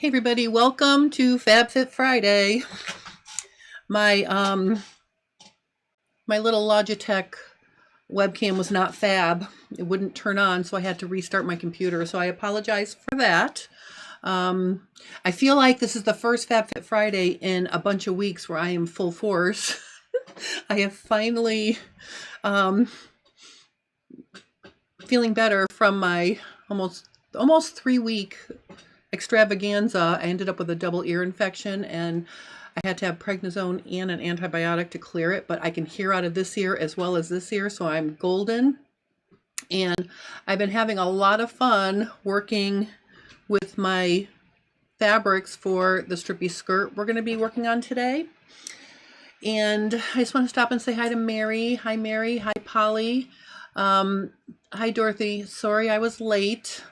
Hey everybody, welcome to Fab Fit Friday. My my little Logitech webcam was not fab. It wouldn't turn on, so I had to restart my computer. So I apologize for that. I feel like this is the first Fab Fit Friday in a bunch of weeks where I am full force. I have finally feeling better from my almost 3-week extravaganza. I ended up with a double ear infection and I had to have prednisone and an antibiotic to clear it, but I can hear out of this ear as well as this ear, so I'm golden. And I've been having a lot of fun working with my fabrics for the Strippy skirt we're going to be working on today. And I just want to stop and say hi to Mary. Hi Mary. Hi Polly. Hi Dorothy. Sorry I was late.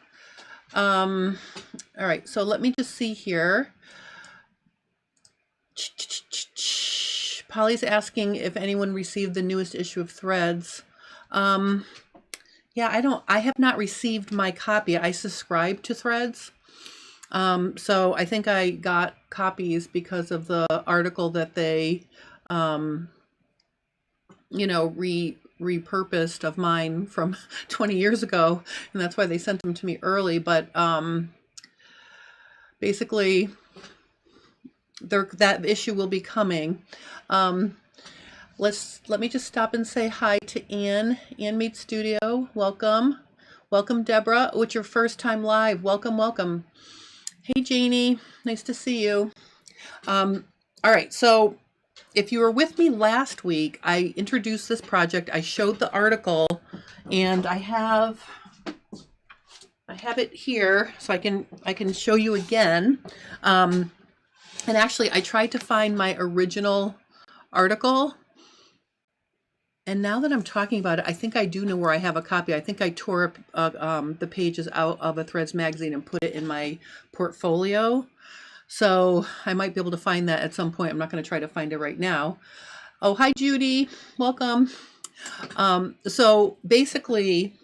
All right, so let me just see here. Polly's asking if anyone received the newest issue of Threads. Yeah, I have not received my copy. I subscribe to Threads. So I think I got copies because of the article that they, repurposed of mine from 20 years ago, and that's why they sent them to me early. But basically that issue will be coming. Let me just stop and say hi to Ann Mead Studio. Welcome Deborah. Oh, it's your first time live. Welcome. Hey Janie, nice to see you. All right, so if you were with me last week, I introduced this project. I showed the article, and I have it here, so I can show you again. And actually, I tried to find my original article, and now that I'm talking about it, I think I do know where I have a copy. I think I tore up the pages out of a Threads magazine and put it in my portfolio. So I might be able to find that at some point. I'm not going to try to find it right now. Oh, hi, Judy. Welcome. So basically,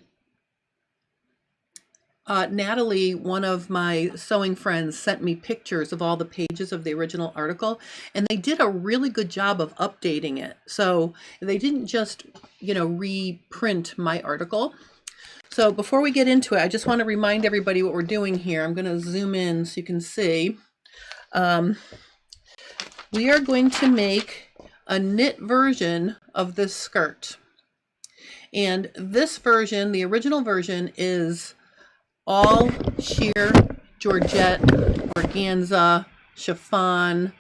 Natalie, one of my sewing friends, sent me pictures of all the pages of the original article, and they did a really good job of updating it. So they didn't just, reprint my article. So before we get into it, I just want to remind everybody what we're doing here. I'm going to zoom in so you can see. We are going to make a knit version of this skirt. And this version, the original version, is all sheer georgette, organza, chiffon,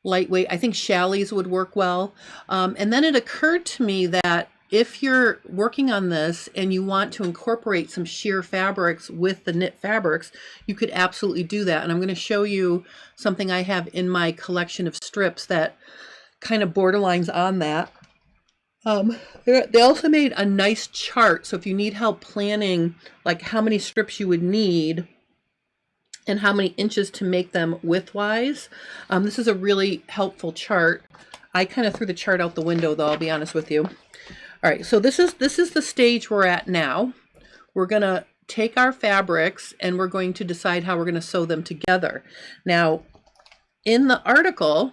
lightweight. I think chalets would work well. And then it occurred to me that if you're working on this and you want to incorporate some sheer fabrics with the knit fabrics, you could absolutely do that. And I'm going to show you something I have in my collection of strips that kind of borderlines on that. They also made a nice chart. So if you need help planning like how many strips you would need and how many inches to make them widthwise, this is a really helpful chart. I kind of threw the chart out the window though, I'll be honest with you. All right, so this is the stage we're at now. We're going to take our fabrics and we're going to decide how we're going to sew them together. Now, in the article,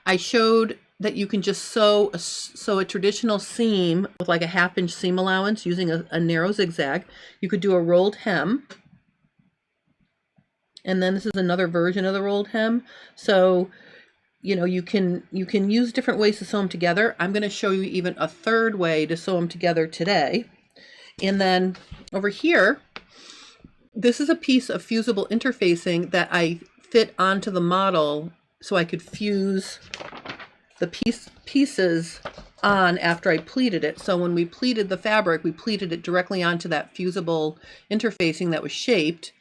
I showed that you can just sew a traditional seam with like a 1/2 inch seam allowance using a narrow zigzag. You could do a rolled hem. And then this is another version of the rolled hem. So you can use different ways to sew them together. I'm going to show you even a third way to sew them together today. And then over here, this is a piece of fusible interfacing that I fit onto the model so I could fuse the pieces on after I pleated it. So when we pleated the fabric, we pleated it directly onto that fusible interfacing that was shaped.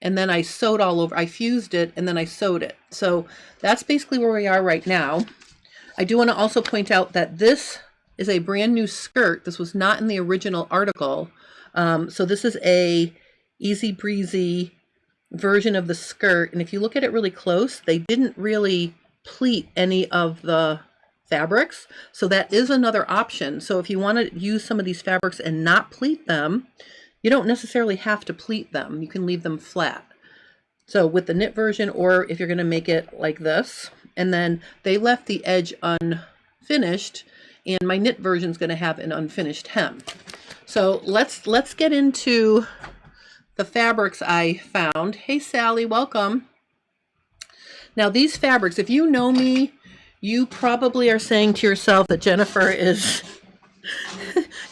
And then I sewed all over, I fused it, and then I sewed it. So that's basically where we are right now. I do want to also point out that this is a brand new skirt. This was not in the original article. So this is a easy breezy version of the skirt. And if you look at it really close, they didn't really pleat any of the fabrics. So that is another option. So if you want to use some of these fabrics and not pleat them, you don't necessarily have to pleat them. You can leave them flat. So with the knit version, or if you're going to make it like this, and then they left the edge unfinished, and my knit version is going to have an unfinished hem. So let's get into the fabrics I found. Hey Sally, welcome. Now these fabrics, if you know me, you probably are saying to yourself that Jennifer is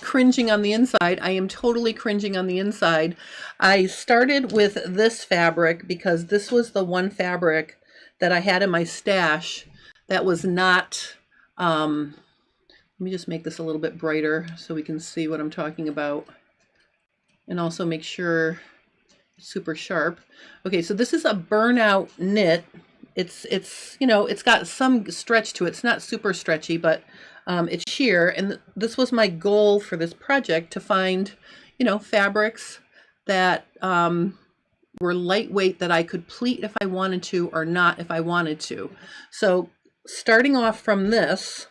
cringing on the inside. I am totally cringing on the inside. I started with this fabric because this was the one fabric that I had in my stash that was not, let me just make this a little bit brighter so we can see what I'm talking about, and also make sure it's super sharp. Okay, so this is a burnout knit. It's you know, it's got some stretch to it. It's not super stretchy, but it's sheer. And this was my goal for this project, to find, you know, fabrics that were lightweight, that I could pleat if I wanted to, or not if I wanted to. So starting off from this,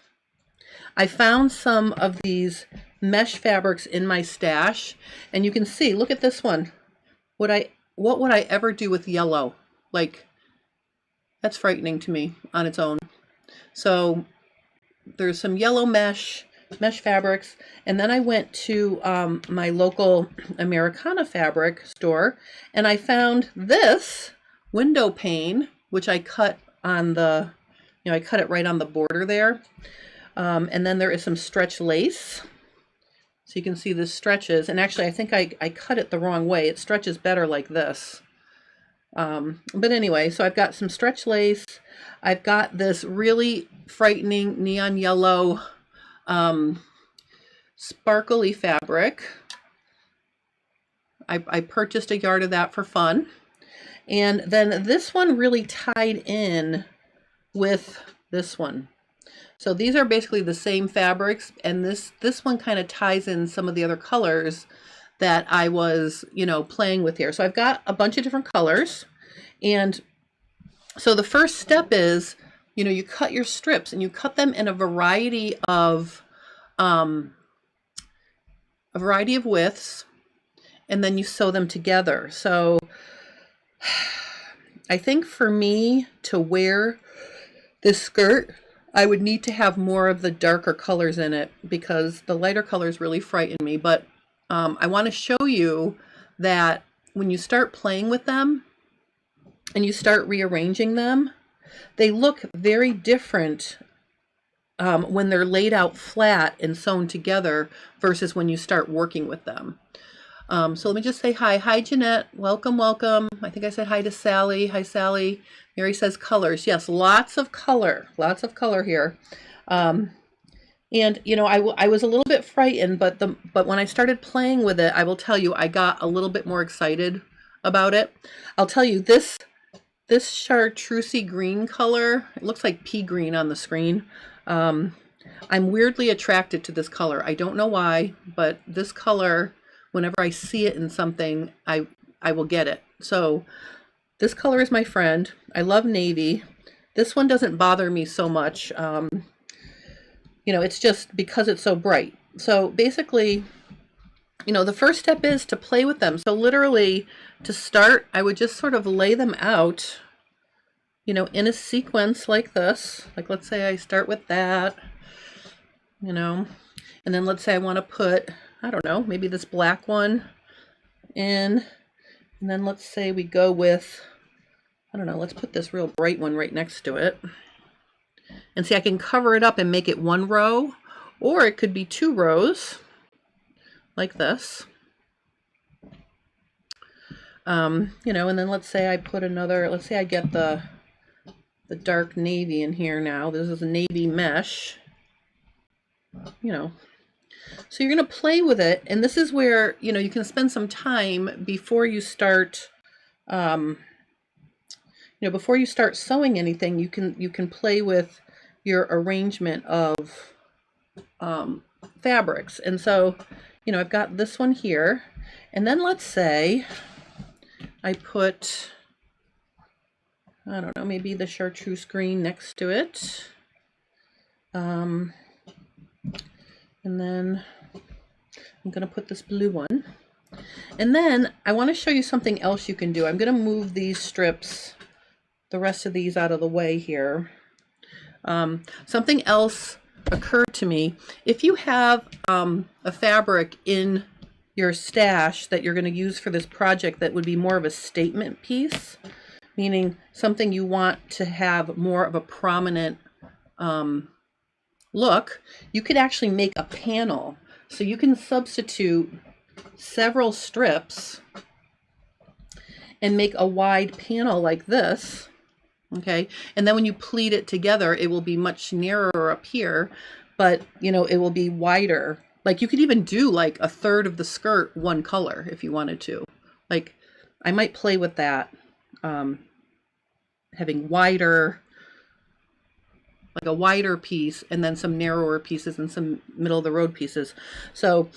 I found some of these mesh fabrics in my stash, and you can see, look at this one. What would I ever do with yellow? Like, that's frightening to me on its own. So there's some yellow mesh fabrics, and then I went to my local Americana fabric store, and I found this window pane, which I cut on the, I cut it right on the border there. And then there is some stretch lace. So you can see this stretches, and actually I think I cut it the wrong way. It stretches better like this. But anyway, so I've got some stretch lace. I've got this really frightening neon yellow sparkly fabric. I purchased a yard of that for fun. And then this one really tied in with this one. So these are basically the same fabrics, and this one kind of ties in some of the other colors that I was, you know, playing with here. So I've got a bunch of different colors, and so the first step is, you know, you cut your strips, and you cut them in a variety of widths, and then you sew them together. So I think for me to wear this skirt, I would need to have more of the darker colors in it, because the lighter colors really frighten me. But I want to show you that when you start playing with them and you start rearranging them, they look very different when they're laid out flat and sewn together versus when you start working with them. So let me just say hi. Hi, Jeanette. Welcome, welcome. I think I said hi to Sally. Hi, Sally. Mary says colors. Yes, lots of color here. And, you know, I was a little bit frightened, but when I started playing with it, I will tell you, I got a little bit more excited about it. I'll tell you, this chartreusey green color, it looks like pea green on the screen. I'm weirdly attracted to this color. I don't know why, but this color, whenever I see it in something, I will get it. So this color is my friend. I love navy. This one doesn't bother me so much. You know, it's just because it's so bright. So basically, you know, the first step is to play with them. So literally, to start, I would just sort of lay them out, you know, in a sequence like this. Like, let's say I start with that, you know, and then let's say I want to put, I don't know, maybe this black one in, and then let's say we go with, I don't know, let's put this real bright one right next to it. And see, I can cover it up and make it one row, or it could be 2 rows like this. You know, and then let's say I put another, let's say I get the dark navy in here now. This is a navy mesh, you know. So you're going to play with it, and this is where, you know, you can spend some time before you start, you know, before you start sewing anything. You can play with your arrangement of fabrics. And so, you know, I've got this one here, and then let's say I put, I don't know, maybe the chartreuse green next to it. And then I'm going to put this blue one. And then I want to show you something else you can do. I'm going to move these strips, the rest of these, out of the way here. Something else occurred to me. If you have a fabric in your stash that you're going to use for this project that would be more of a statement piece, meaning something you want to have more of a prominent look, you could actually make a panel. So you can substitute several strips and make a wide panel like this. Okay, and then when you pleat it together, it will be much narrower up here, but you know, it will be wider. Like you could even do like a third of the skirt one color if you wanted to. Like I might play with that, having wider, like a wider piece and then some narrower pieces and some middle of the road pieces. So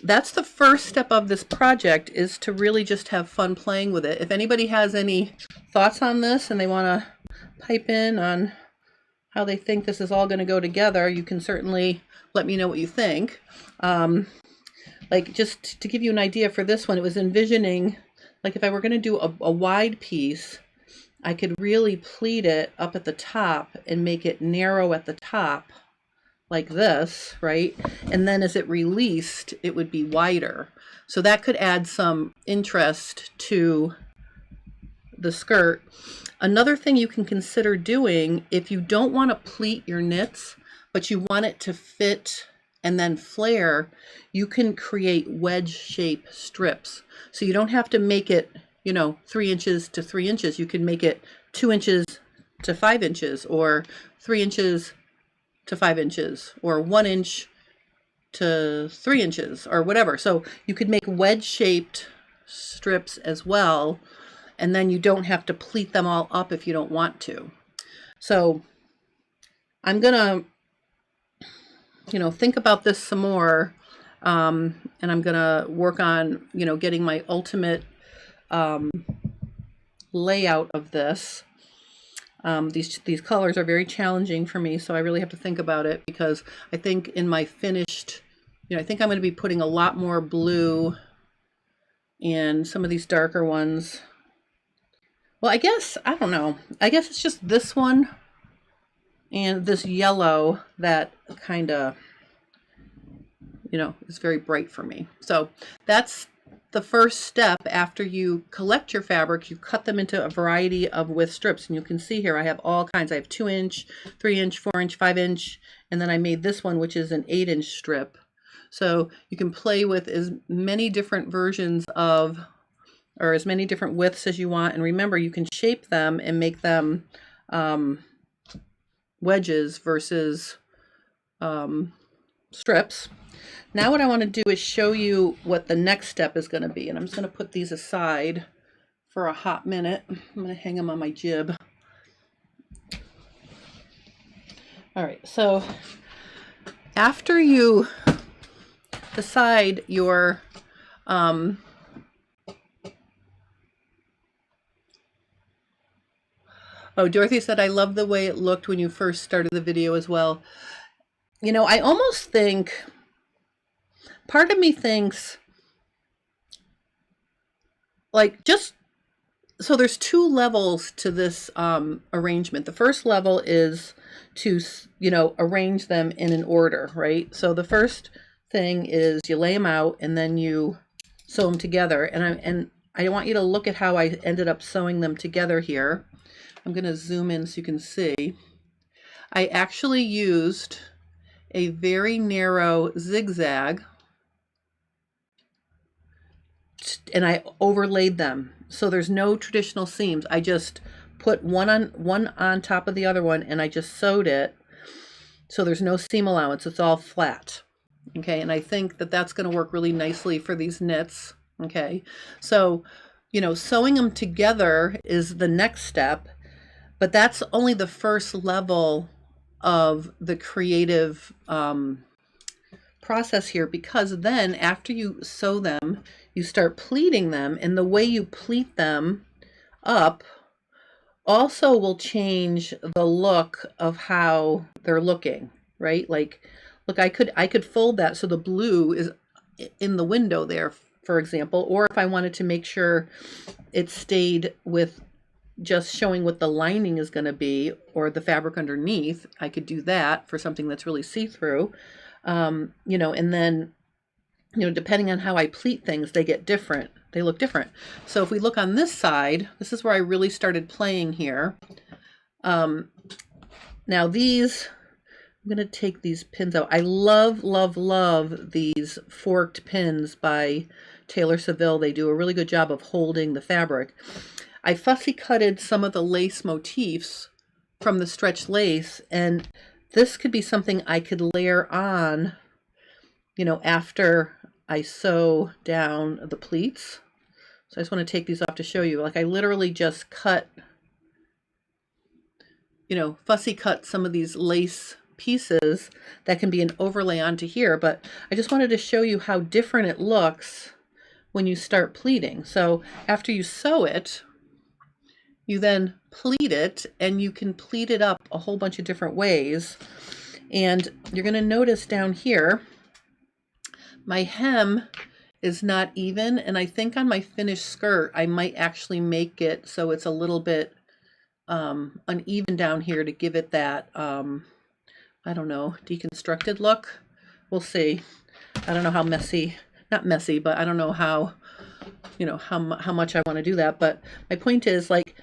that's the first step of this project, is to really just have fun playing with it. If anybody has any thoughts on this and they want to pipe in on how they think this is all going to go together, you can certainly let me know what you think. Like just to give you an idea for this one, it was envisioning like if I were going to do a wide piece, I could really pleat it up at the top and make it narrow at the top like this, right? And then as it released, it would be wider. So that could add some interest to the skirt. Another thing you can consider doing, if you don't want to pleat your knits, but you want it to fit and then flare, you can create wedge shape strips. So you don't have to make it, you know, 3 inches to 3 inches. You can make it 2 inches to 5 inches, or 3 inches to 5 inches, or 1 inch to 3 inches, or whatever. So you could make wedge shaped strips as well, and then you don't have to pleat them all up if you don't want to. So I'm gonna, you know, think about this some more, and I'm gonna work on, you know, getting my ultimate layout of this. These colors are very challenging for me, so I really have to think about it, because I think in my finished, you know, I think I'm going to be putting a lot more blue in some of these darker ones. Well, I guess, I don't know. I guess it's just this one and this yellow that kind of, you know, is very bright for me. So that's the first step. After you collect your fabric, you cut them into a variety of width strips. And you can see here I have all kinds. I have 2 inch, 3 inch, 4 inch, 5 inch, and then I made this one, which is an 8 inch strip. So you can play with as many different versions of, or as many different widths as you want. And remember, you can shape them and make them wedges versus strips. Now what I want to do is show you what the next step is going to be. And I'm just going to put these aside for a hot minute. I'm going to hang them on my jib. All right, so after you decide your oh, Dorothy said, I love the way it looked when you first started the video as well. You know, I almost think, part of me thinks, like, just, so there's 2 levels to this arrangement. The first level is to, you know, arrange them in an order, right? So the first thing is you lay them out and then you sew them together. And I want you to look at how I ended up sewing them together here. I'm going to zoom in so you can see. I actually used a very narrow zigzag and I overlaid them. So there's no traditional seams. I just put one on top of the other one and I just sewed it. So there's no seam allowance. It's all flat. Okay. And I think that that's going to work really nicely for these knits. Okay. So, you know, sewing them together is the next step. But that's only the first level of the creative process here, because then after you sew them, you start pleating them, and the way you pleat them up also will change the look of how they're looking, right? Like, look, I could fold that so the blue is in the window there for example, or if I wanted to make sure it stayed with just showing what the lining is going to be or the fabric underneath, I could do that for something that's really see-through. You know, and then, you know, depending on how I pleat things, they get different. They look different. So if we look on this side, this is where I really started playing here. Now these, I'm going to take these pins out. I love, love, love these forked pins by Taylor Seville. They do a really good job of holding the fabric. I fussy cutted some of the lace motifs from the stretch lace, and this could be something I could layer on, you know, after I sew down the pleats. So I just want to take these off to show you. Like I literally just cut, you know, fussy cut some of these lace pieces that can be an overlay onto here, but I just wanted to show you how different it looks when you start pleating. So after you sew it, you then pleat it, and you can pleat it up a whole bunch of different ways. And you're going to notice down here, my hem is not even, and I think on my finished skirt, I might actually make it so it's a little bit uneven down here to give it that, I don't know, deconstructed look. We'll see. I don't know how messy, not messy, but I don't know how, you know, how much I want to do that. But my point is, like,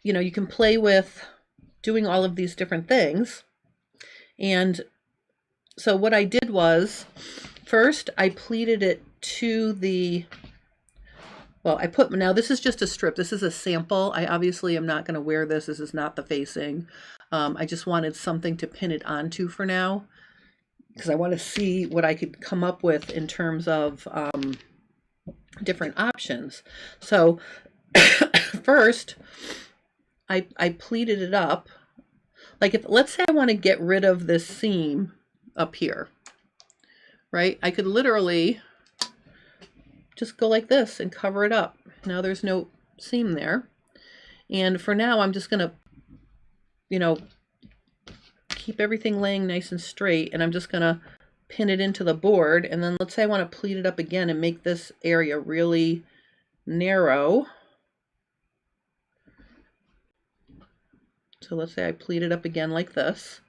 you know, you can play with doing all of these different things. And so what I did was, first I pleated it to the, well, I put, now this is just a strip. This is a sample. I obviously am not going to wear this. This is not the facing. I just wanted something to pin it onto for now, because I want to see what I could come up with in terms of different options. So first, I pleated it up. Like if, let's say I want to get rid of this seam up here, right? I could literally just go like this and cover it up. Now there's no seam there. And for now, I'm just going to, you know, keep everything laying nice and straight, and I'm just going to pin it into the board. And then let's say I want to pleat it up again and make this area really narrow. So let's say I pleat it up again like this.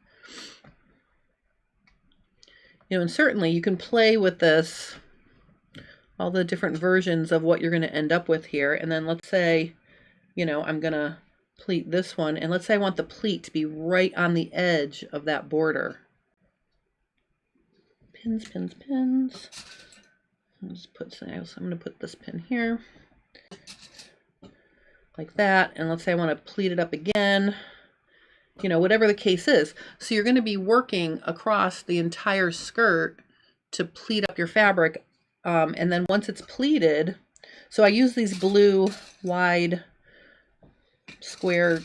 You know, and certainly you can play with this, all the different versions of what you're going to end up with here. And then let's say, you know, I'm going to pleat this one, and let's say I want the pleat to be right on the edge of that border. Pins, pins, pins. I'll just put some, I'm going to put this pin here like that. And let's say I want to pleat it up again, you know, whatever the case is. So you're going to be working across the entire skirt to pleat up your fabric. And then once it's pleated, so I use these blue wide square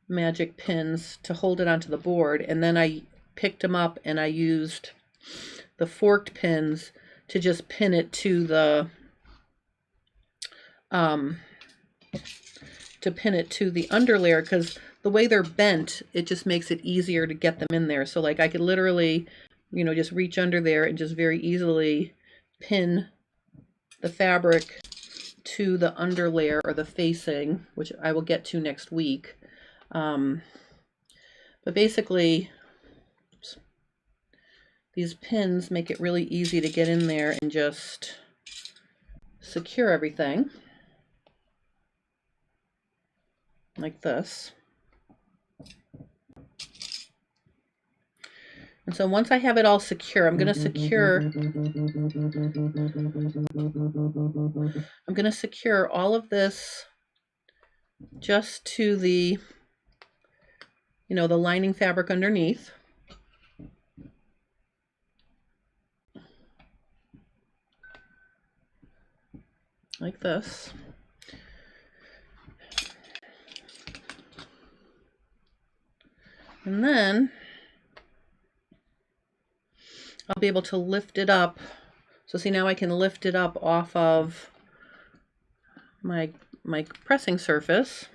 magic pins to hold it onto the board, and then I picked them up and I used the forked pins to just pin it to the underlayer, because the way they're bent, it just makes it easier to get them in there. So like I could literally, you know, just reach under there and just very easily pin the fabric to the underlayer or the facing, which I will get to next week. But basically, these pins make it really easy to get in there and just secure everything like this. And so once I have it all secure, I'm going to secure all of this just to the, you know, the lining fabric underneath. Like this. And then I'll be able to lift it up. So see, now I can lift it up off of my pressing surface.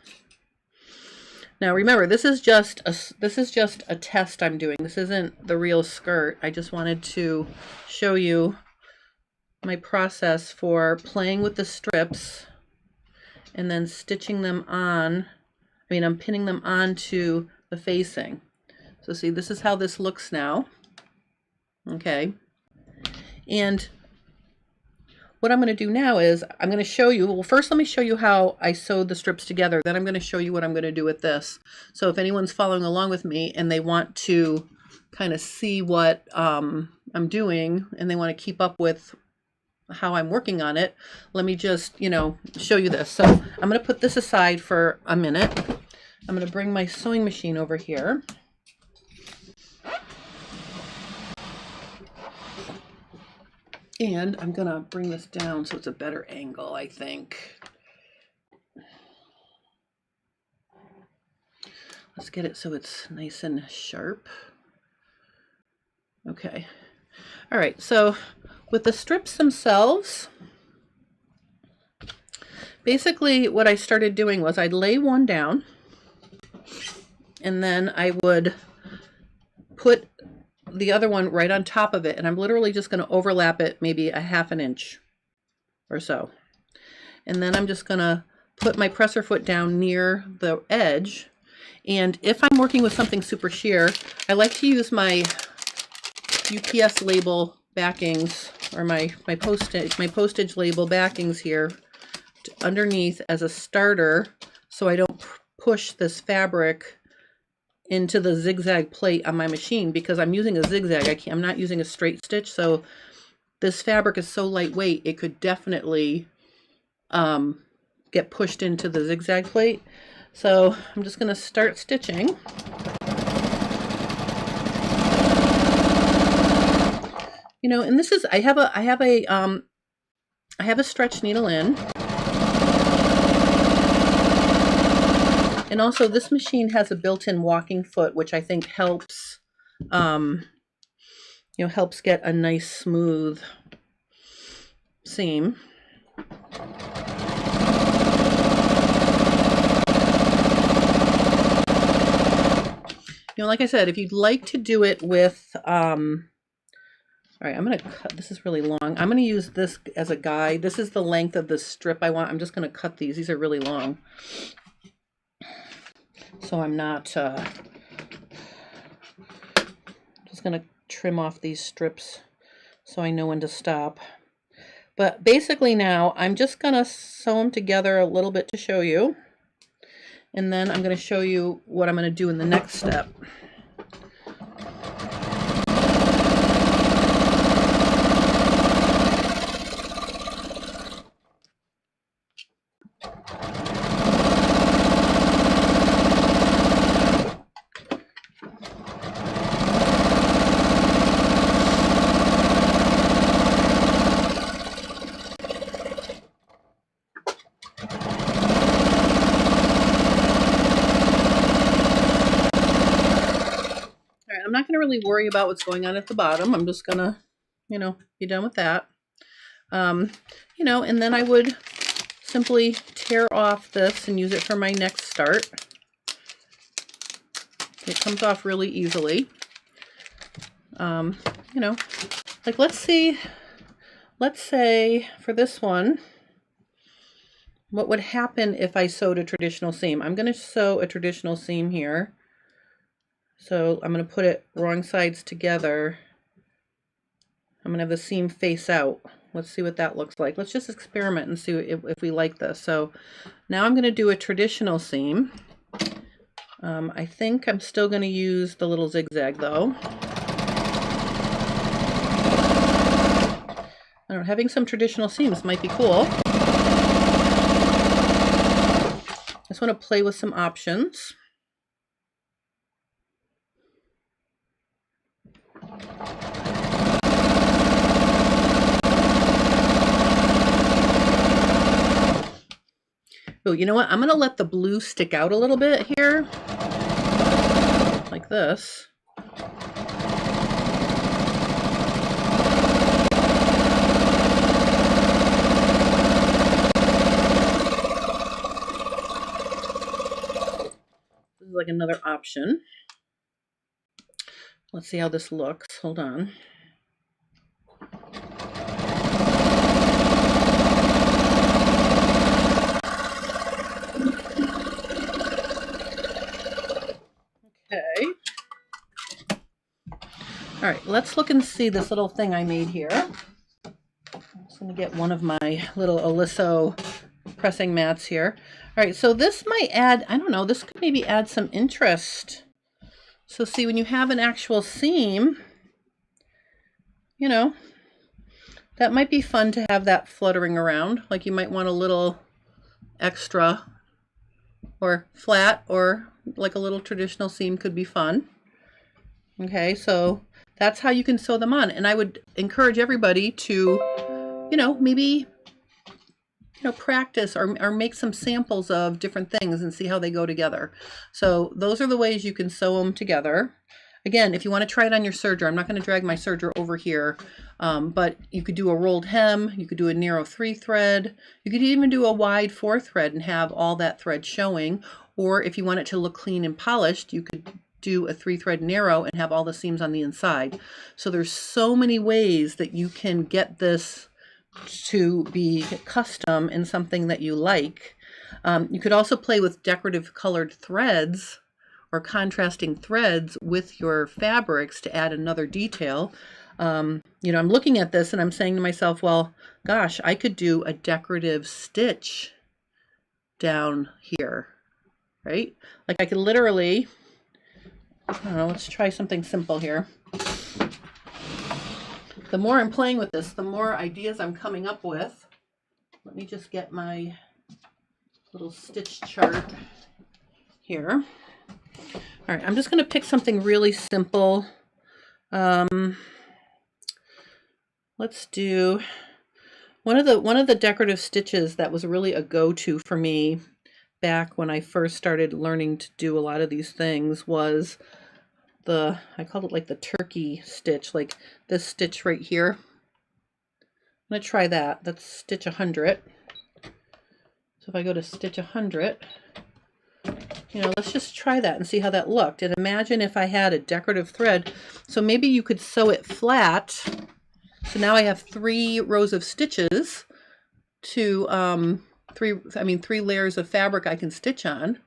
Now remember, this is just a test I'm doing. This isn't the real skirt. I just wanted to show you my process for playing with the strips and then stitching them on. I'm pinning them onto the facing. So see, this is how this looks now. Okay. And what I'm going to do now is I'm going to show you, well, first let me show you how I sewed the strips together. Then I'm going to show you what I'm going to do with this. So if anyone's following along with me and they want to kind of see what I'm doing and they want to keep up with how I'm working on it, let me just, show you this. So I'm going to put this aside for a minute. I'm going to bring my sewing machine over here. And I'm going to bring this down so it's a better angle, I think. Let's get it so it's nice and sharp. Okay. All right, so with the strips themselves, basically what I started doing was I'd lay one down and then I would put the other one right on top of it, and I'm literally just going to overlap it maybe a ½ an inch or so. And then I'm just going to put my presser foot down near the edge. And if I'm working with something super sheer, I like to use my UPS label backings, or my postage label backings here underneath as a starter, so I don't push this fabric into the zigzag plate on my machine, because I'm using a zigzag. I'm not using a straight stitch, so this fabric is so lightweight it could definitely get pushed into the zigzag plate. So I'm just going to start stitching. And this is, I have a stretch needle in. And also this machine has a built-in walking foot, which I think helps, helps get a nice smooth seam. Like I said, if you'd like to do it with, all right, I'm going to cut, this is really long. I'm going to use this as a guide. This is the length of the strip I want. I'm just going to cut these. These are really long. So I'm not, just going to trim off these strips so I know when to stop. But basically now I'm just going to sew them together a little bit to show you. And then I'm going to show you what I'm going to do in the next step. I'm not going to really worry about what's going on at the bottom. I'm just going to, be done with that. And then I would simply tear off this and use it for my next start. It comes off really easily. Like let's say for this one, what would happen if I sewed a traditional seam? I'm going to sew a traditional seam here. So I'm going to put it wrong sides together. I'm going to have the seam face out. Let's see what that looks like. Let's just experiment and see if we like this. So now I'm going to do a traditional seam. I think I'm still going to use the little zigzag though. I don't know, having some traditional seams might be cool. I just want to play with some options. Oh, you know what? I'm going to let the blue stick out a little bit here, like this. This is like another option. Let's see how this looks. Hold on. All right, let's look and see this little thing I made here. I'm just going to get one of my little Oliso pressing mats here. All right, so this might add, I don't know, this could maybe add some interest. So see, when you have an actual seam, you know, that might be fun to have that fluttering around. Like you might want a little extra or flat, or like a little traditional seam could be fun. Okay, so that's how you can sew them on. And I would encourage everybody to, you know, maybe, you know, practice or make some samples of different things and see how they go together. So those are the ways you can sew them together. Again, if you want to try it on your serger, I'm not going to drag my serger over here, but you could do a rolled hem, you could do a narrow 3-thread, you could even do a wide 4-thread and have all that thread showing. Or if you want it to look clean and polished, you could do a 3-thread narrow and have all the seams on the inside. So there's so many ways that you can get this to be custom in something that you like. You could also play with decorative colored threads or contrasting threads with your fabrics to add another detail. You know, I'm looking at this and I'm saying to myself, well, gosh, I could do a decorative stitch down here, right? Like I could literally, I don't know, let's try something simple here. The more I'm playing with this, the more ideas I'm coming up with. Let me just get my little stitch chart here. All right, I'm just going to pick something really simple. Let's do one of the decorative stitches that was really a go-to for me back when I first started learning to do a lot of these things was I called it like the turkey stitch, like this stitch right here. I'm going to try that. That's stitch 100. So if I go to stitch 100, you know, let's just try that and see how that looked. And imagine if I had a decorative thread. So maybe you could sew it flat. So now I have 3 rows of stitches to 3 layers of fabric I can stitch on.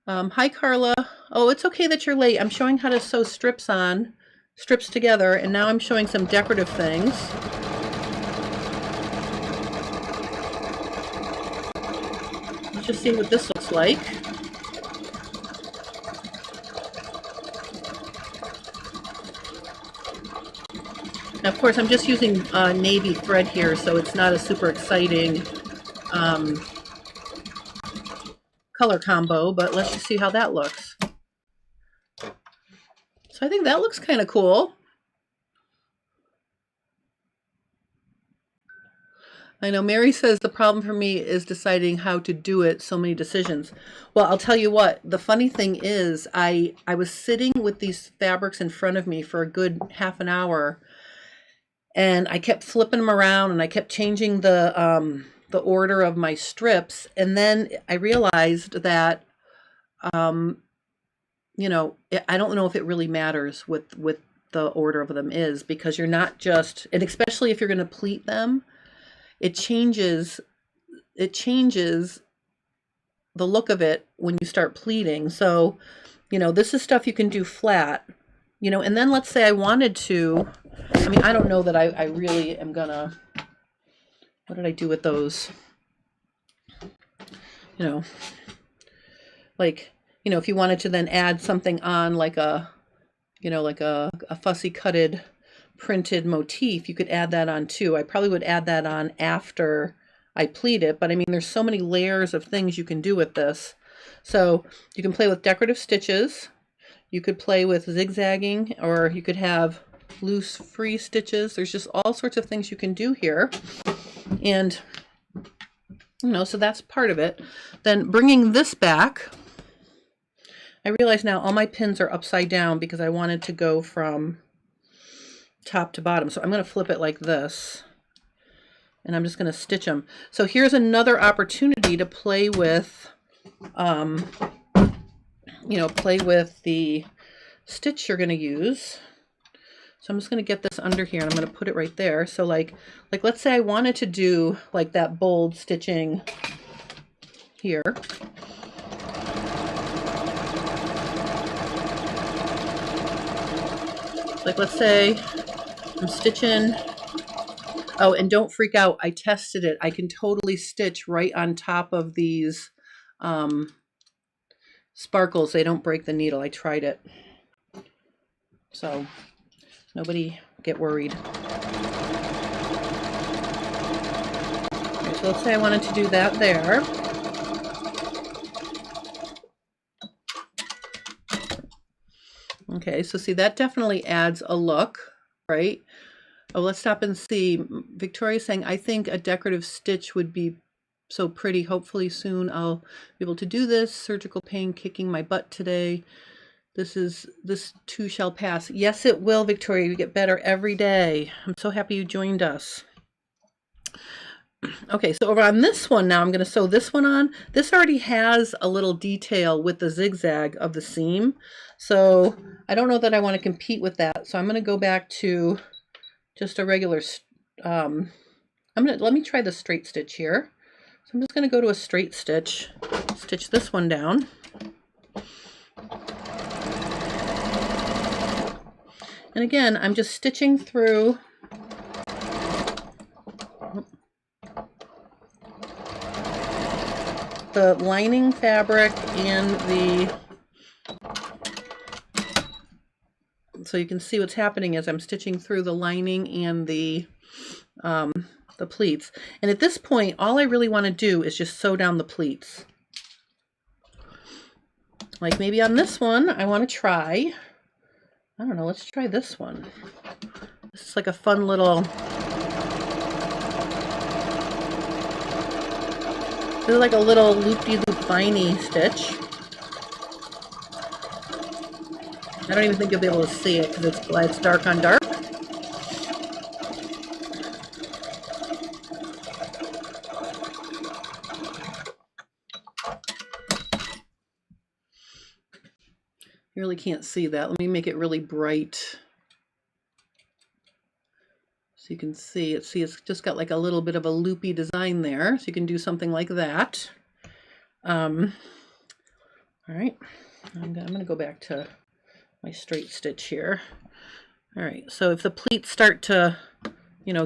Hi Carla. Oh, it's okay that you're late. I'm showing how to sew strips together, and now I'm showing some decorative things. Let's just see what this looks like. Now, of course, I'm just using navy thread here, so it's not a super exciting color combo, but let's just see how that looks. So I think that looks kind of cool. I know Mary says the problem for me is deciding how to do it, so many decisions. Well, I'll tell you what, the funny thing is I was sitting with these fabrics in front of me for a good half an hour, and I kept flipping them around and I kept changing the order of my strips, and then I realized that you know, I don't know if it really matters what the order of them is, because you're not just, and especially if you're going to pleat them, it changes the look of it when you start pleating. So, you know, this is stuff you can do flat, you know, and then let's say I wanted to, I mean, I don't know that I really am gonna, what did I do with those? You know, like, you know, if you wanted to then add something on like a, you know, like a fussy cutted printed motif, you could add that on too. I probably would add that on after I pleat it, but I mean, there's so many layers of things you can do with this. So you can play with decorative stitches, you could play with zigzagging, or you could have loose free stitches. There's just all sorts of things you can do here. And, you know, so that's part of it. Then bringing this back, I realize now all my pins are upside down because I wanted to go from top to bottom. So I'm going to flip it like this, and I'm just going to stitch them. So here's another opportunity to play with, you know, play with the stitch you're going to use. So I'm just going to get this under here and I'm going to put it right there. So like let's say I wanted to do like that bold stitching here. So like, let's say I'm stitching. Oh, and don't freak out. I tested it. I can totally stitch right on top of these sparkles. They don't break the needle. I tried it. So nobody get worried. Okay, so let's say I wanted to do that there. Okay, so see, that definitely adds a look, right? Oh, let's stop and see. Victoria's saying, I think a decorative stitch would be so pretty. Hopefully soon I'll be able to do this. Surgical pain kicking my butt today. This too shall pass. Yes, it will, Victoria. You get better every day. I'm so happy you joined us. Okay, so over on this one now, I'm going to sew this one on. This already has a little detail with the zigzag of the seam. So I don't know that I want to compete with that. So I'm going to go back to just a regular, let me try the straight stitch here. So I'm just going to go to a straight stitch, stitch this one down. And again, I'm just stitching through the lining fabric and so you can see what's happening as I'm stitching through the lining and the pleats. And at this point, all I really want to do is just sew down the pleats. Like maybe on this one, I want to try, I don't know, let's try this one. This is like a fun little, this is like a little loop-de-loop viney stitch. I don't even think you'll be able to see it because it's dark on dark. You really can't see that. Let me make it really bright so you can see it. See, it's just got like a little bit of a loopy design there, so you can do something like that. All right, I'm gonna go back to my straight stitch here. All right, so if the pleats start to,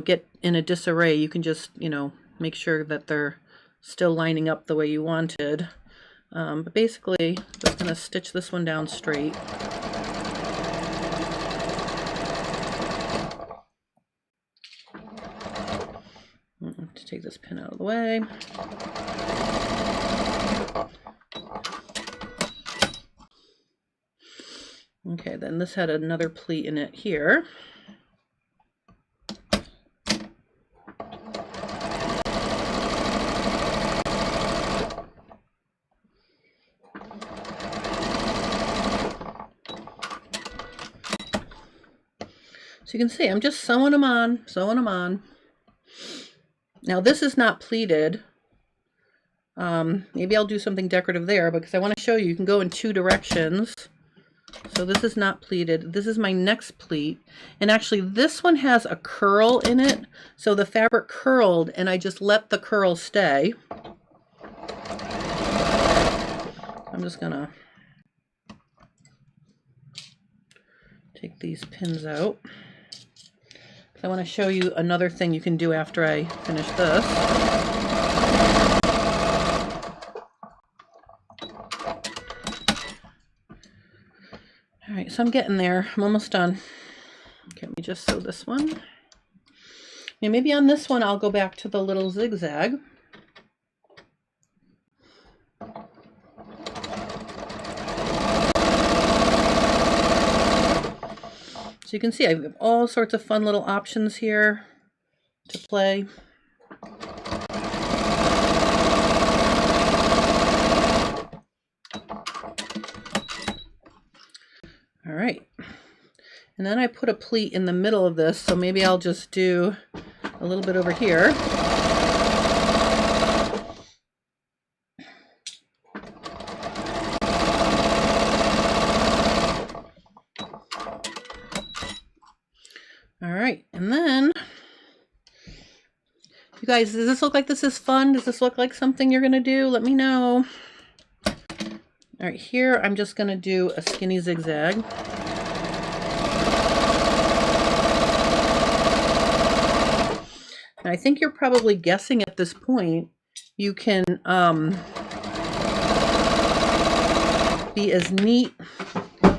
get in a disarray, you can just, make sure that they're still lining up the way you wanted. But basically, I'm just going to stitch this one down straight. To take this pin out of the way. Okay, then this had another pleat in it here. So you can see I'm just sewing them on, sewing them on. Now this is not pleated. Maybe I'll do something decorative there because I want to show you can go in two directions. So this is not pleated. This is my next pleat. And actually this one has a curl in it. So the fabric curled and I just let the curl stay. I'm just gonna take these pins out. I want to show you another thing you can do after I finish this. All right, so I'm getting there. I'm almost done. Okay, let me just sew this one. And maybe on this one, I'll go back to the little zigzag. So you can see I have all sorts of fun little options here to play. All right. And then I put a pleat in the middle of this, so maybe I'll just do a little bit over here. All right, and then, you guys, does this look like this is fun? Does this look like something you're gonna do? Let me know. All right, here I'm just gonna do a skinny zigzag. And I think you're probably guessing at this point. You can be as neat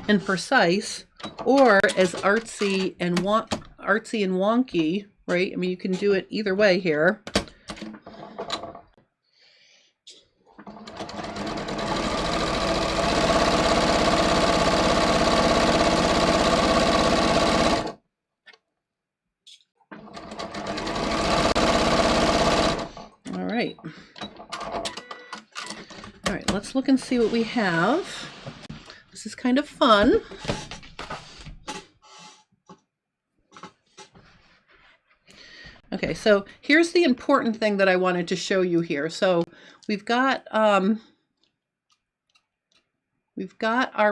and precise, or as artsy and wonky, right? I mean, you can do it either way here. All right, let's look and see what we have. This is kind of fun. Okay, so here's the important thing that I wanted to show you here. So we've got our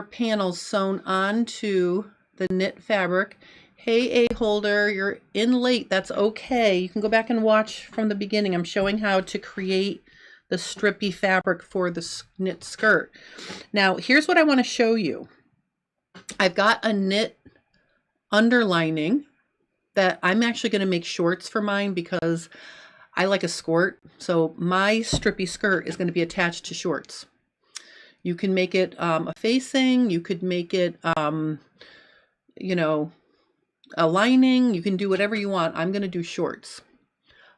panels sewn onto the knit fabric. Hey, A holder, you're in late. That's okay. You can go back and watch from the beginning. I'm showing how to create the strippy fabric for the knit skirt. Now, here's what I want to show you. I've got a knit underlining that I'm actually going to make shorts for mine because I like a skirt. So my strippy skirt is going to be attached to shorts. You can make it a facing. You could make it, you know, a lining. You can do whatever you want. I'm going to do shorts.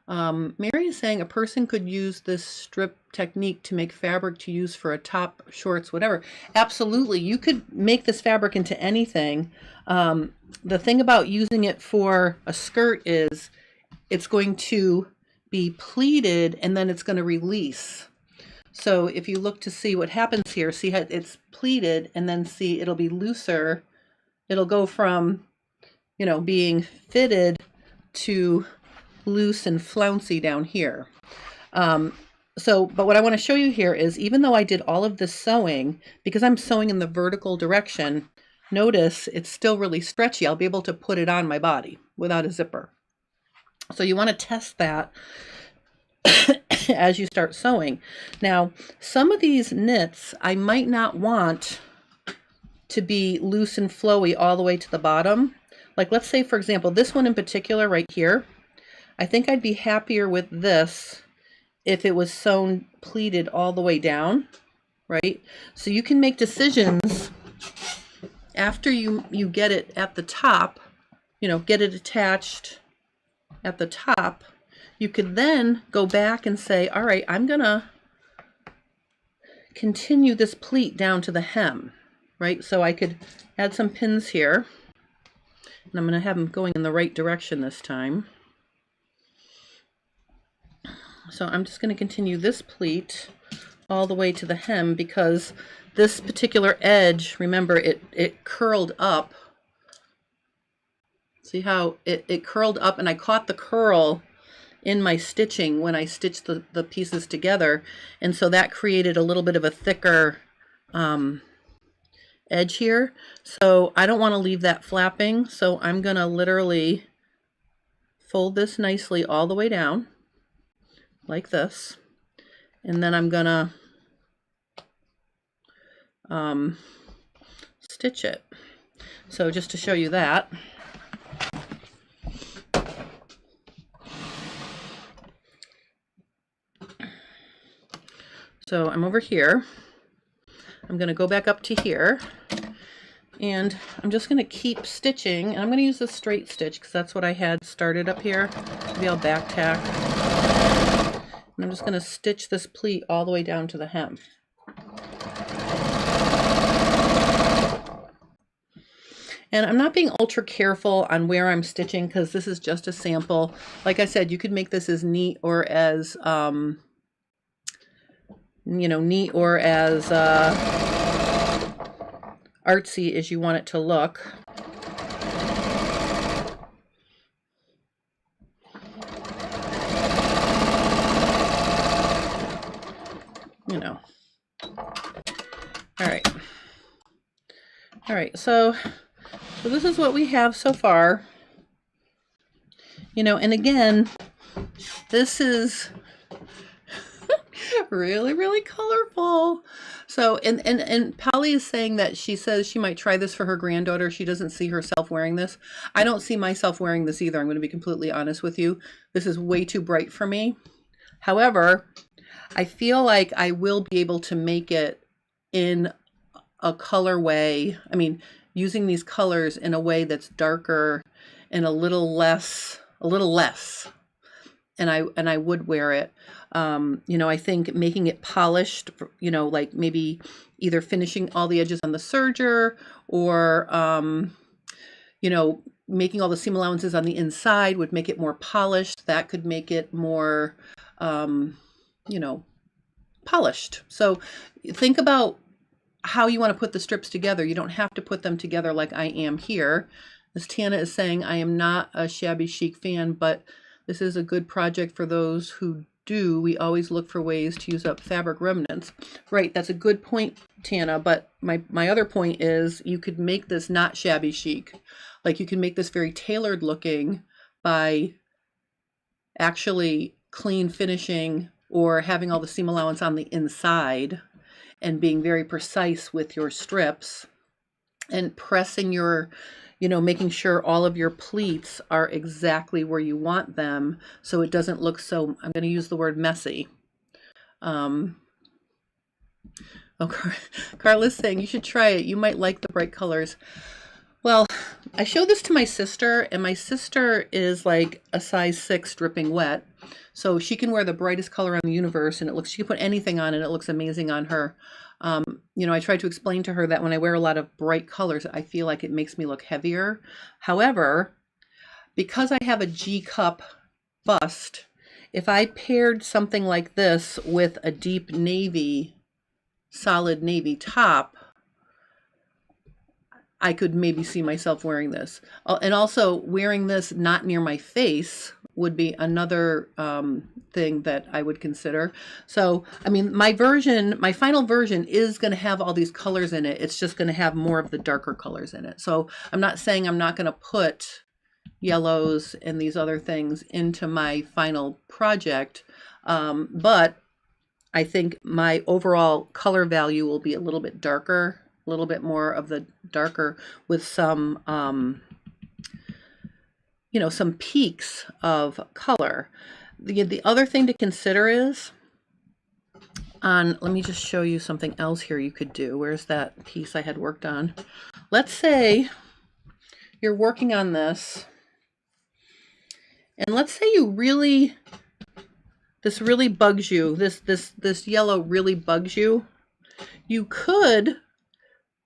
Mary is saying a person could use this strip technique to make fabric to use for a top, shorts, whatever. Absolutely. You could make this fabric into anything. The thing about using it for a skirt is it's going to be pleated and then it's going to release. So if you look to see what happens here, see how it's pleated and then see it'll be looser. It'll go from, you know, being fitted to loose and flouncy down here. But what I want to show you here is, even though I did all of this sewing, because I'm sewing in the vertical direction, notice it's still really stretchy. I'll be able to put it on my body without a zipper. So you want to test that as you start sewing. Now, some of these knits I might not want to be loose and flowy all the way to the bottom. Like, let's say, for example, this one in particular right here, I think I'd be happier with this if it was sewn pleated all the way down, right? So you can make decisions after you get it at the top, you know, get it attached at the top. You could then go back and say, all right, I'm gonna continue this pleat down to the hem, right? So I could add some pins here, and I'm gonna have them going in the right direction this time. So I'm just going to continue this pleat all the way to the hem, because this particular edge, remember, it curled up. See how it curled up, and I caught the curl in my stitching when I stitched the pieces together, and so that created a little bit of a thicker edge here. So I don't want to leave that flapping, so I'm going to literally fold this nicely all the way down like this, and then I'm gonna stitch it. So just to show you that, so I'm over here, I'm gonna go back up to here, and I'm just gonna keep stitching, and I'm gonna use a straight stitch because that's what I had started up here. Maybe I'll back tack. And I'm just going to stitch this pleat all the way down to the hem. And I'm not being ultra careful on where I'm stitching because this is just a sample. Like I said, you could make this as neat or as, you know, neat or as artsy as you want it to look. You know. All right, so this is what we have so far. You know, and again, this is really, really colorful. So, and Polly is saying that she says she might try this for her granddaughter. She doesn't see herself wearing this. I don't see myself wearing this either. I'm going to be completely honest with you. This is way too bright for me. However, I feel like I will be able to make it in a colorway. I mean, using these colors in a way that's darker and a little less. And I would wear it. You know, I think making it polished, you know, like maybe either finishing all the edges on the serger or, you know, making all the seam allowances on the inside would make it more polished. That could make it more, you know, polished. So think about how you want to put the strips together. You don't have to put them together like I am here. As Tana is saying, I am not a shabby chic fan, but this is a good project for those who do. We always look for ways to use up fabric remnants. Right, that's a good point, Tana, but my other point is you could make this not shabby chic. Like you can make this very tailored looking by actually clean finishing or having all the seam allowance on the inside and being very precise with your strips and pressing your, you know, making sure all of your pleats are exactly where you want them so it doesn't look so, I'm going to use the word messy. Oh, Carla's saying you should try it. You might like the bright colors. Well, I showed this to my sister, and my sister is like a size 6 dripping wet. So she can wear the brightest color on the universe, and it looks, she can put anything on it. It looks amazing on her. You know, I tried to explain to her that when I wear a lot of bright colors, I feel like it makes me look heavier. However, because I have a G cup bust, if I paired something like this with a deep navy, solid navy top, I could maybe see myself wearing this. And also wearing this not near my face would be another thing that I would consider. So, I mean, my final version is going to have all these colors in it. It's just going to have more of the darker colors in it. So I'm not saying I'm not going to put yellows and these other things into my final project. But I think my overall color value will be a little bit darker, a little bit more of the darker with some, you know, some peaks of color. The other thing to consider is let me just show you something else here you could do. Where's that piece I had worked on? Let's say you're working on this, and let's say you really, this really bugs you. This yellow really bugs you. You could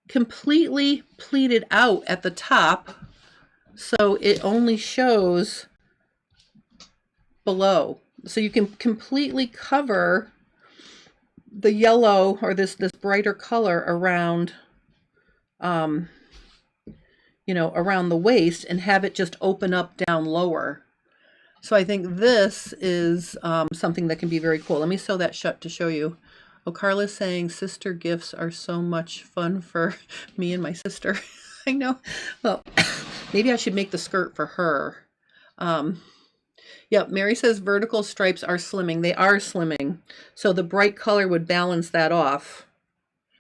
completely pleat it out at the top so it only shows below. So you can completely cover the yellow or this brighter color around, you know, around the waist and have it just open up down lower. So I think this is something that can be very cool. Let me sew that shut to show you. Oh, Carla's saying sister gifts are so much fun for me and my sister. I know. Well, maybe I should make the skirt for her. Yep, Mary says vertical stripes are slimming. They are slimming. So the bright color would balance that off.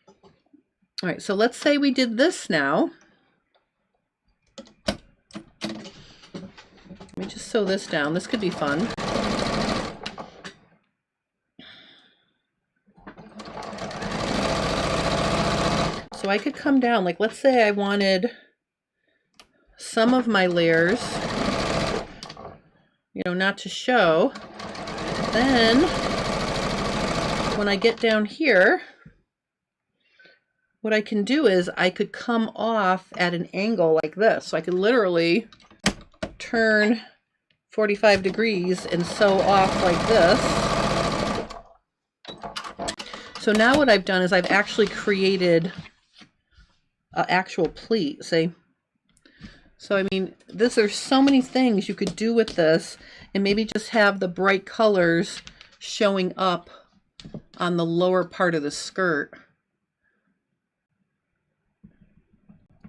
All right, so let's say we did this now. Let me just sew this down. This could be fun. So I could come down, like let's say I wanted some of my layers, you know, not to show. Then when I get down here, what I can do is I could come off at an angle like this. So I could literally turn 45 degrees and sew off like this. So now what I've done is I've actually created an actual pleat, see? So I mean, there's so many things you could do with this, and maybe just have the bright colors showing up on the lower part of the skirt.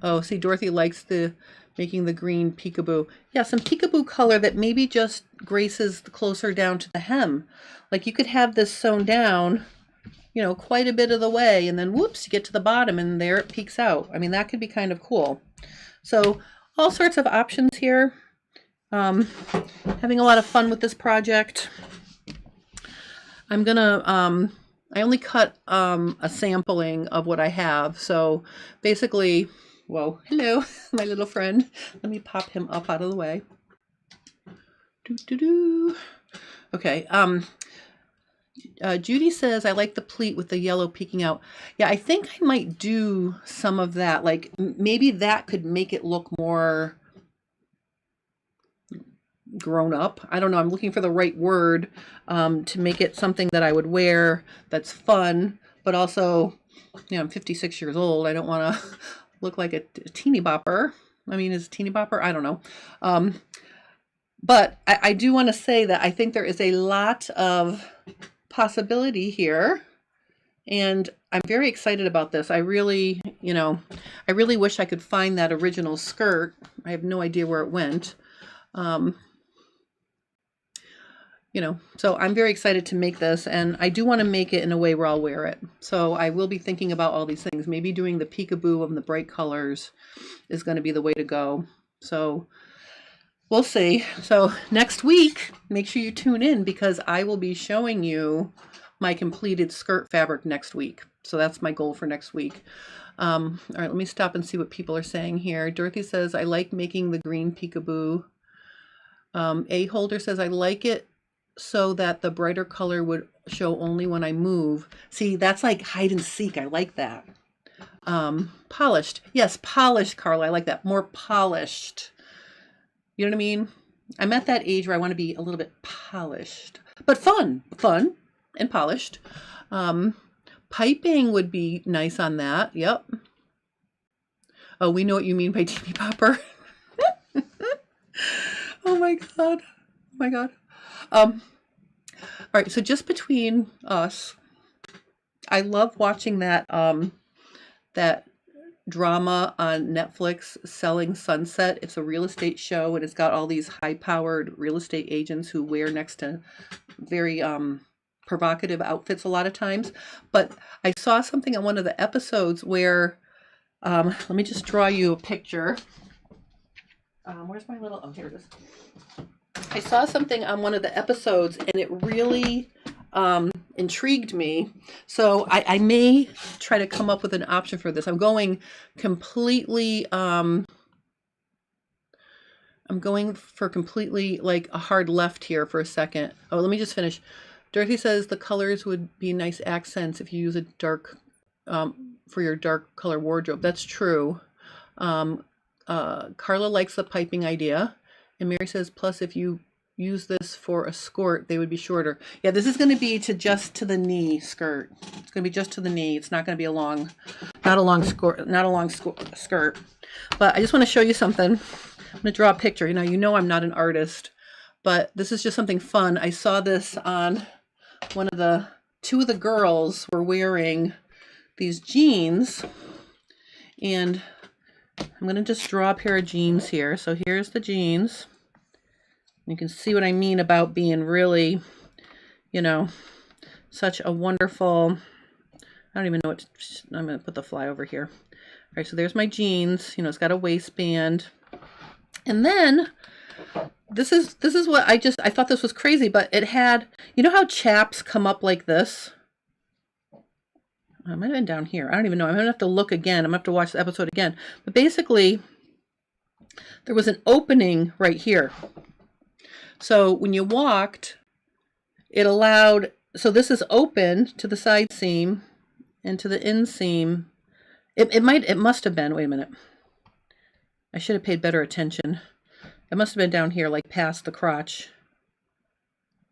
Oh, see, Dorothy likes making the green peekaboo. Yeah, some peekaboo color that maybe just graces closer down to the hem. Like you could have this sewn down you know, quite a bit of the way, and then whoops, you get to the bottom and there it peeks out. I mean, that could be kind of cool. So all sorts of options here. Having a lot of fun with this project. I'm gonna, I only cut a sampling of what I have. So basically, whoa, hello, my little friend. Let me pop him up out of the way. Okay, Judy says, I like the pleat with the yellow peeking out. Yeah, I think I might do some of that. Like maybe that could make it look more grown up. I don't know. I'm looking for the right word to make it something that I would wear that's fun, but also, you know, I'm 56 years old. I don't want to look like a teeny bopper. I mean, is a teeny bopper? I don't know. But I do want to say that I think there is a lot of possibility here, and I'm very excited about this. I really, you know, I really wish I could find that original skirt. I have no idea where it went. You know, so I'm very excited to make this, and I do want to make it in a way where I'll wear it. So I will be thinking about all these things. Maybe doing the peekaboo of the bright colors is going to be the way to go. So we'll see. So next week, make sure you tune in because I will be showing you my completed skirt fabric next week. So that's my goal for next week. All right, let me stop and see what people are saying here. Dorothy says, I like making the green peekaboo. A Holder says, I like it so that the brighter color would show only when I move. See, that's like hide and seek. I like that. Polished. Yes, polished, Carla. I like that. More polished. You know what I mean? I'm at that age where I want to be a little bit polished, but fun and polished. Piping would be nice on that. Yep. Oh, we know what you mean by teeny popper. Oh my God. Oh my God. All right. So just between us, I love watching that, that drama on Netflix, Selling Sunset. It's a real estate show, and it's got all these high-powered real estate agents who wear next to very provocative outfits a lot of times. But I saw something on one of the episodes where, let me just draw you a picture. Where's my little, oh, here it is. I saw something on one of the episodes, and it really intrigued me. So I may try to come up with an option for this. I'm going completely, I'm going for completely like a hard left here for a second. Oh, let me just finish. Dorothy says the colors would be nice accents if you use a dark, for your dark color wardrobe. That's true. Carla likes the piping idea. And Mary says, plus if you use this for a skirt, they would be shorter. Yeah, this is going to be to just to the knee skirt. It's going to be just to the knee. It's not going to be a long, not a long skirt. But I just want to show you something. I'm going to draw a picture. You know I'm not an artist, but this is just something fun. I saw this on two of the girls were wearing these jeans, and I'm going to just draw a pair of jeans here. So here's the jeans. You can see what I mean about being really, you know, such a wonderful, I don't even know what, I'm going to put the fly over here. All right, so there's my jeans. You know, it's got a waistband. And then this is what I thought this was crazy, but it had, you know how chaps come up like this? I might have been down here. I don't even know. I'm going to have to look again. I'm going to have to watch the episode again. But basically, there was an opening right here. So when you walked, it allowed, so this is open to the side seam and to the inseam. It must have been, wait a minute. I should have paid better attention. It must have been down here, like past the crotch.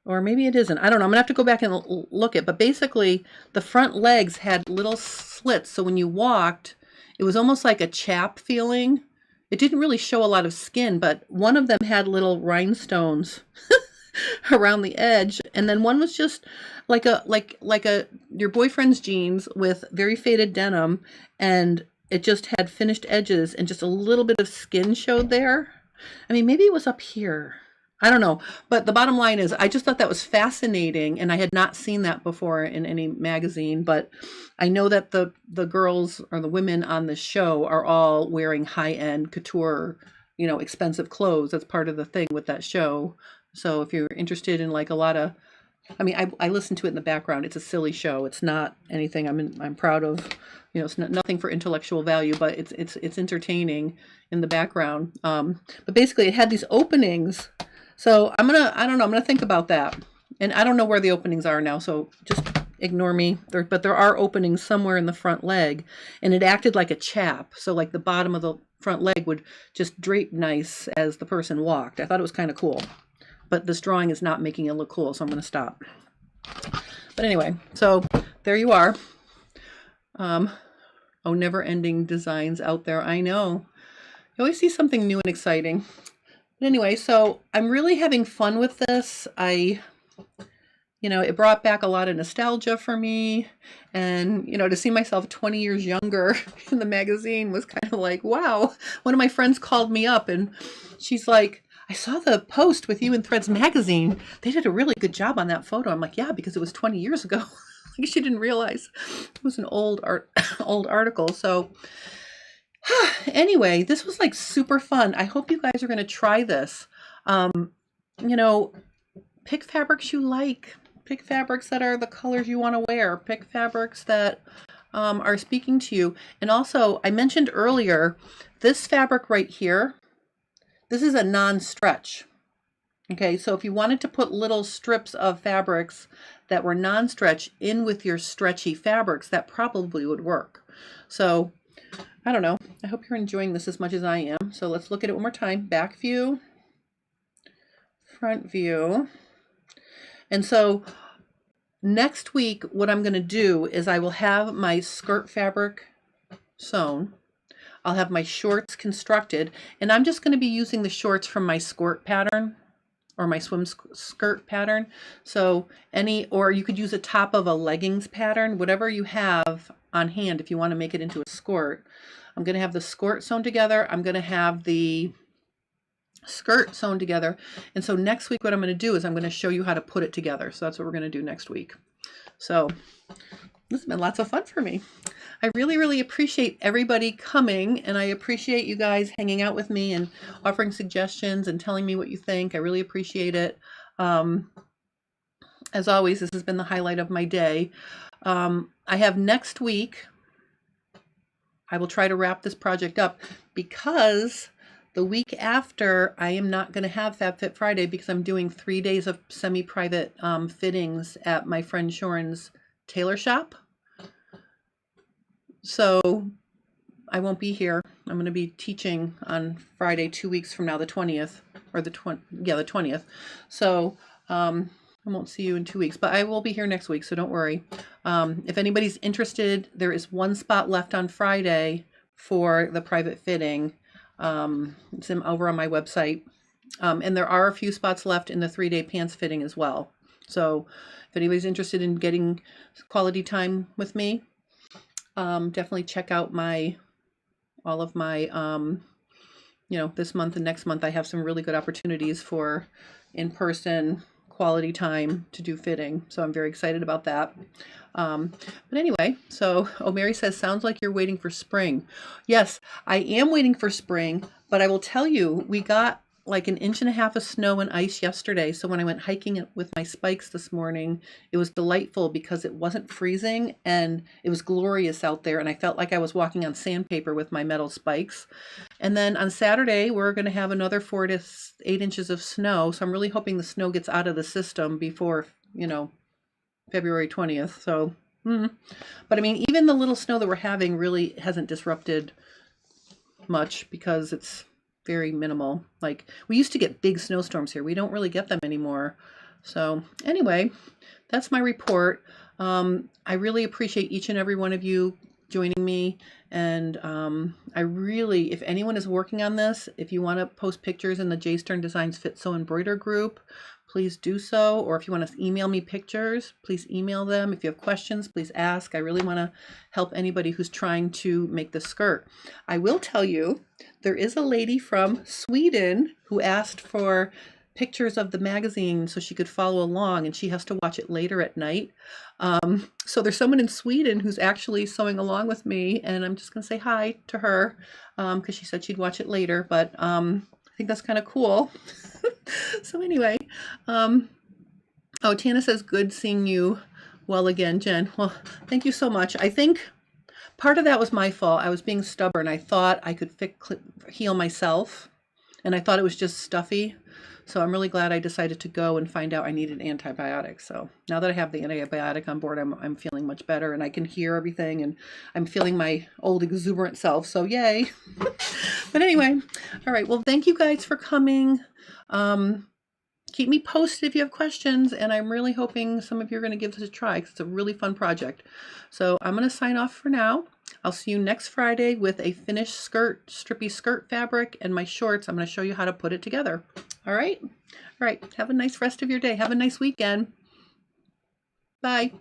Or maybe it isn't. I don't know. I'm going to have to go back and look at it. But basically, the front legs had little slits. So when you walked, it was almost like a chap feeling. It didn't really show a lot of skin, but one of them had little rhinestones around the edge. And then one was just like your boyfriend's jeans with very faded denim. And it just had finished edges and just a little bit of skin showed there. I mean, maybe it was up here. I don't know. But the bottom line is, I just thought that was fascinating, and I had not seen that before in any magazine. But I know that the girls or the women on the show are all wearing high-end couture, expensive clothes. That's part of the thing with that show. So if you're interested in like a lot of, I mean, I listen to it in the background. It's a silly show. It's not anything I'm proud of. It's nothing for intellectual value, but it's entertaining in the background. But basically, it had these openings. So I don't know. I'm gonna think about that. And I don't know where the openings are now, so just ignore me. But there are openings somewhere in the front leg, and it acted like a chap. So like the bottom of the front leg would just drape nice as the person walked. I thought it was kind of cool. But this drawing is not making it look cool, so I'm going to stop. But anyway, so there you are. Never-ending designs out there. I know. You always see something new and exciting. But anyway, so I'm really having fun with this. It brought back a lot of nostalgia for me. And, to see myself 20 years younger in the magazine was kind of like, wow. One of my friends called me up and she's like, I saw the post with you in Threads magazine. They did a really good job on that photo. I'm like, yeah, because it was 20 years ago. Like she didn't realize it was an old article. So anyway, this was like super fun. I hope you guys are going to try this. Pick fabrics you like. Pick fabrics that are the colors you want to wear. Pick fabrics that are speaking to you. And also, I mentioned earlier, this fabric right here, this is a non-stretch. Okay, so if you wanted to put little strips of fabrics that were non-stretch in with your stretchy fabrics, that probably would work. So, I don't know. I hope you're enjoying this as much as I am. So let's look at it one more time. Back view, front view. And so next week, what I'm going to do is I will have my skirt fabric sewn. I'll have my shorts constructed, and I'm just going to be using the shorts from my skirt pattern or my swim skirt pattern. So or you could use a top of a leggings pattern, whatever you have on hand if you want to make it into a skirt. I'm going to have the skirt sewn together. I'm going to have the skirt sewn together. And so next week what I'm going to do is I'm going to show you how to put it together. So that's what we're going to do next week. So this has been lots of fun for me. I really, really appreciate everybody coming, and I appreciate you guys hanging out with me and offering suggestions and telling me what you think. I really appreciate it. As always, this has been the highlight of my day. I have next week, I will try to wrap this project up because the week after I am not going to have Fab Fit Friday because I'm doing 3 days of semi-private fittings at my friend Shoren's tailor shop. So I won't be here. I'm going to be teaching on Friday, 2 weeks from now, the 20th, or the 20th. So I won't see you in 2 weeks, but I will be here next week, so don't worry. If anybody's interested, there is one spot left on Friday for the private fitting. It's over on my website. And there are a few spots left in the 3-day pants fitting as well. So if anybody's interested in getting quality time with me, definitely check out all of my, this month and next month I have some really good opportunities for in-person quality time to do fitting. So I'm very excited about that. But anyway, so Mary says, sounds like you're waiting for spring. Yes, I am waiting for spring, but I will tell you, we got like 1.5 inches of snow and ice yesterday. So when I went hiking with my spikes this morning, it was delightful because it wasn't freezing and it was glorious out there. And I felt like I was walking on sandpaper with my metal spikes. And then on Saturday, we're going to have another 4 to 8 inches of snow. So I'm really hoping the snow gets out of the system before, February 20th. So, but I mean, even the little snow that we're having really hasn't disrupted much because it's very minimal. Like we used to get big snowstorms here. We don't really get them anymore. So anyway, that's my report. I really appreciate each and every one of you joining me. And I really, if anyone is working on this, if you want to post pictures in the J Stern Designs Fit Sew Embroider group, please do so. Or if you want to email me pictures, please email them. If you have questions, please ask. I really want to help anybody who's trying to make the skirt. I will tell you, there is a lady from Sweden who asked for pictures of the magazine so she could follow along, and she has to watch it later at night. So there's someone in Sweden who's actually sewing along with me, and I'm just going to say hi to her because she said she'd watch it later. But I think that's kind of cool. So anyway, oh, Tana says, good seeing you well again, Jen. Well, thank you so much. I think part of that was my fault. I was being stubborn. I thought I could heal myself, and I thought it was just stuffy. So I'm really glad I decided to go and find out I needed antibiotics. So now that I have the antibiotic on board, I'm feeling much better, and I can hear everything, and I'm feeling my old exuberant self. So yay. But anyway, all right. Well, thank you guys for coming. Keep me posted if you have questions, and I'm really hoping some of you are going to give this a try because it's a really fun project. So I'm going to sign off for now. I'll see you next Friday with a finished skirt, strippy skirt fabric, and my shorts. I'm going to show you how to put it together. All right? All right. Have a nice rest of your day. Have a nice weekend. Bye.